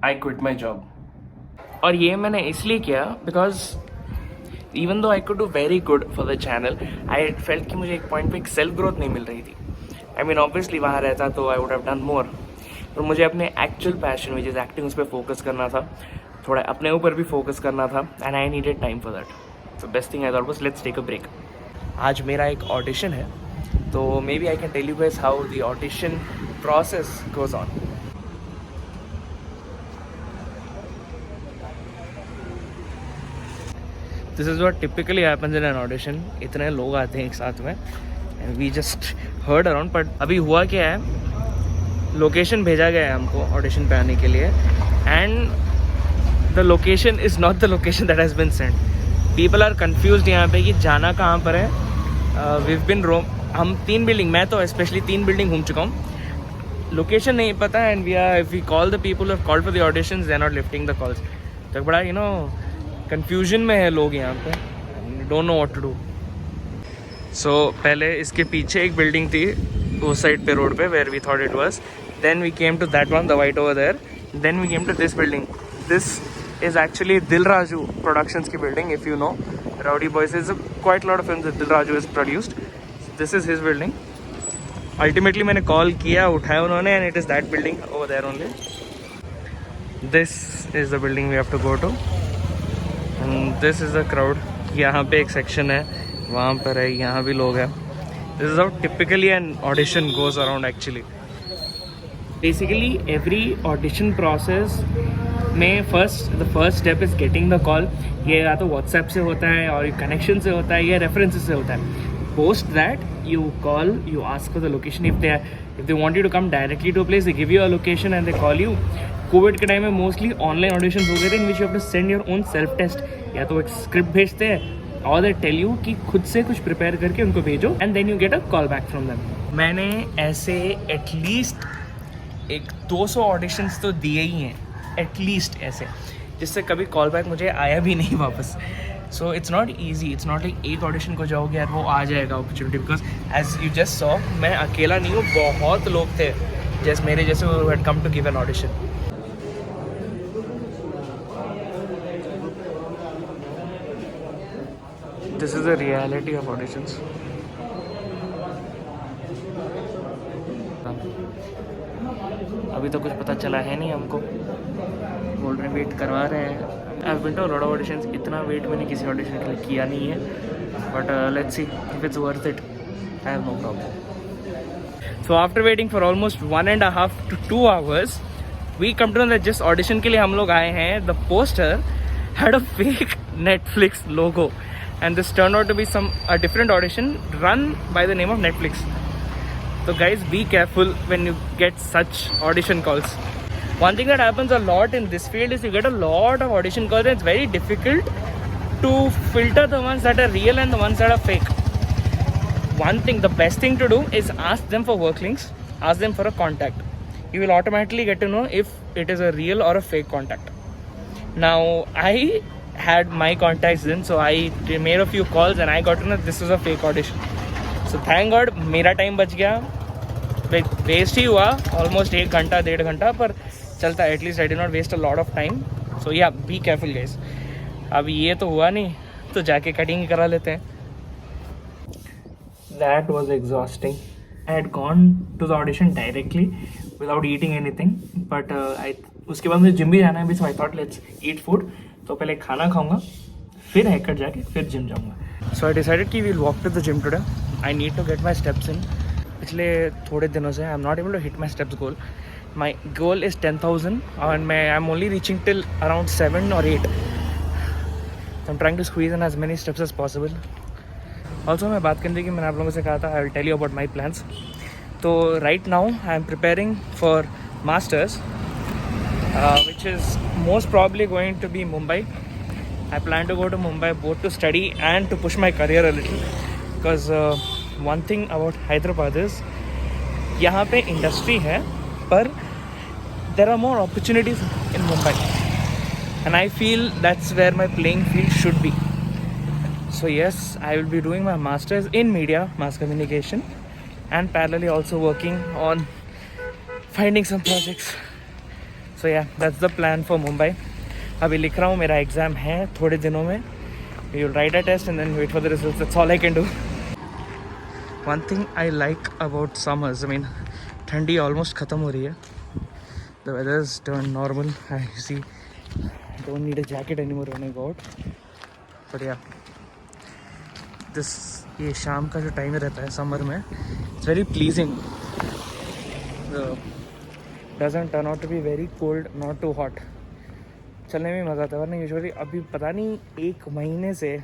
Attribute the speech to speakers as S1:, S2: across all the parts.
S1: I quit my job. और ये मैंने इसलिए किया because even though I could do very good for the channel, I felt कि मुझे एक पॉइंट पे एक सेल्फ ग्रोथ नहीं मिल रही थी. आई मीन ऑब्वियसली वहाँ रहता तो I would have done more, पर मुझे अपने actual passion which is acting उस पर फोकस करना था, थोड़ा अपने ऊपर भी फोकस करना था, and I needed time for that. So best thing I thought was let's take a break. आज मेरा एक ऑडिशन है, तो maybe I can tell you guys how the audition process goes on. This is what typically happens in an audition. इतने लोग आते हैं एक साथ में and we just herd around. But अभी हुआ क्या है, लोकेशन भेजा गया है हमको ऑडिशन पे आने के लिए, and the location is not the location that has been sent. People are confused यहाँ पे कि जाना कहाँ पर है. वीव बिन हम 3 बिल्डिंग, मैं तो स्पेशली 3 बिल्डिंग घूम चुका हूँ, लोकेशन नहीं पता. And we are if we call the people have called for the auditions, they are not lifting the calls. तो बड़ा कंफ्यूजन में है लोग यहाँ पे, don't know what to do. So पहले इसके पीछे एक बिल्डिंग थी उस साइड पे रोड पे, where we thought it was. Then we came to that one, the white over there. Then we came to this building. This is actually Dil Raju productions की building. If you know Rowdy Boys, is quite lot of films that Dil Raju is produced. This is his building. Ultimately मैंने call किया, उठाया उन्होंने, and it is that building over there only. This is the building we have to go to. This is the crowd. यहाँ पे एक section है, वहाँ पर है, यहाँ भी लोग हैं. This is how typically an audition goes around actually. Basically every audition process में the first step is getting the call. ये या तो व्हाट्सएप से होता है, और कनेक्शन से होता है, या रेफरेंसेस से होता है. Post that you call, you ask for the location. If they want you to come directly to a place, they give you a location and they call you. Covid के time में mostly online auditions हो गए थे, in which you have to send your own self test. या तो एक script भेजते हैं, और दे टेल यू कि खुद से कुछ प्रिपेयर करके उनको भेजो, and then you get a call back from them. मैंने ऐसे एटलीस्ट एक 200 ऑडिशंस तो दिए ही हैं, एटलीस्ट ऐसे, जिससे कभी कॉल बैक मुझे आया भी नहीं वापस. So it's not easy. It's not like एक ऑडिशन को जाओगे यार वो आ जाएगा opportunity, because as you just saw मैं अकेला नहीं हूँ, बहुत लोग थे जैसे मेरे जैसे who had come to give an audition. This is the reality of auditions. अभी तो कुछ पता चला है नहीं हमको, बोल रहे वेट करवा रहे हैं. I have been to a lot of auditions, इतना वेट मैंने किसी ऑडिशन के लिए किया नहीं है, but let's see if it's worth it. I have no problem. So after waiting for almost 1.5 to 2 hours, we come to know that जिस audition के लिए हम लोग आए हैं, the poster had a fake Netflix logo, and this turn out to be a different audition run by the name of Netflix. So guys, be careful when you get such audition calls. One thing that happens a lot in this field is you get a lot of audition calls, and it's very difficult to filter the ones that are real and the ones that are fake. One thing, the best thing to do is ask them for work links, ask them for a contact. You will automatically get to know if it is a real or a fake contact. Now, I had my contacts then, so I made a few calls and I got to know this was a fake audition. So thank God मेरा time बच गया. Waste ही हुआ almost 1 घंटा 1.5 घंटा, पर चलता है. At least I did not waste a lot of time. So या बी केयरफुल गाइस. अब ये तो हुआ नहीं, तो जाके कटिंग करा लेते हैं. That was exhausting. I had gone to the audition directly without eating anything, but उसके बाद मुझे जिम भी जाना है. So I thought let's eat food. तो पहले खाना खाऊंगा, फिर हेयर कट जाके फिर जिम जाऊँगा. सो आई डिसाइडेड कि we'll walk to the gym today. I need to get my steps in. पिछले थोड़े दिनों से I am not able to hit my steps goal. My goal is 10,000 और मैं I am only reaching till around 7 or 8. I am trying to squeeze in as many steps as possible. Also मैं बात करने की मैंने आप लोगों से कहा था I will tell you about my plans. तो right now I am preparing for masters which is most probably going to be Mumbai. I plan to go to Mumbai both to study and to push my career a little, because one thing about Hyderabad is यहाँ पे industry है, पर there are more opportunities in Mumbai, and I feel that's where my playing field should be. So yes, I will be doing my masters in media, mass communication, and parallelly also working on finding some projects. सो या that's the plan for Mumbai. अभी लिख रहा हूँ, मेरा exam है थोड़े दिनों में. You will write a test and then wait for the results. That's all I can do. One thing I like about summers, I mean ठंडी ऑलमोस्ट ख़त्म हो रही है. The weather is turn normal. I see don't need a jacket any more when I go out. But yeah this, ये शाम का जो time रहता है समर में, it's very pleasing. Doesn't turn out to B very cold, not too hot. चलने में मज़ा आता है. वरना यूजुअली अभी पता नहीं 1 महीने से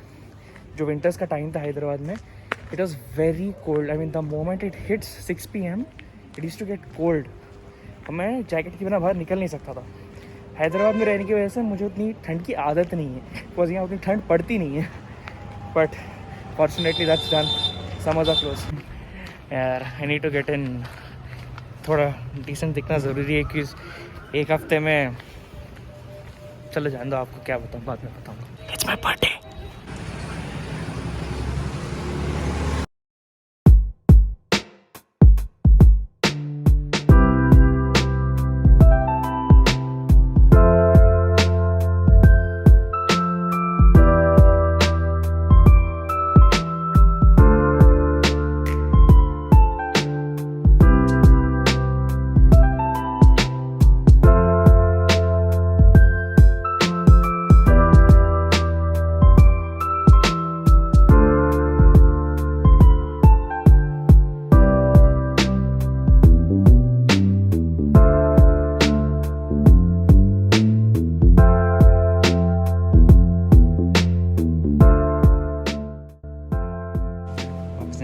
S1: जो विंटर्स का टाइम था हैदराबाद में, it was very cold. I mean the moment it hits 6 PM it used to get cold. मैं जैकेट के बिना बाहर निकल नहीं सकता था. हैदराबाद में रहने की वजह से मुझे उतनी ठंड की आदत नहीं है, बिकॉज यहाँ उतनी ठंड पड़ती नहीं है. But fortunately that's done. Summers are close. यार I need to get in. थोड़ा डिसेंट दिखना ज़रूरी है कि 1 हफ्ते में. चलो जान दो, आपको क्या बताऊँ, बाद में बताऊँगा. It's my birthday.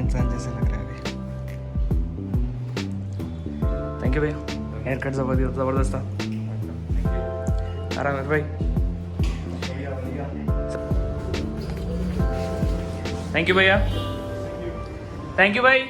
S1: इंसान जैसे लग रहा है अभी. थैंक यू भैया. हेयर कट ज़बरदस्त था. आराम है भाई. थैंक यू भैया. थैंक यू भाई.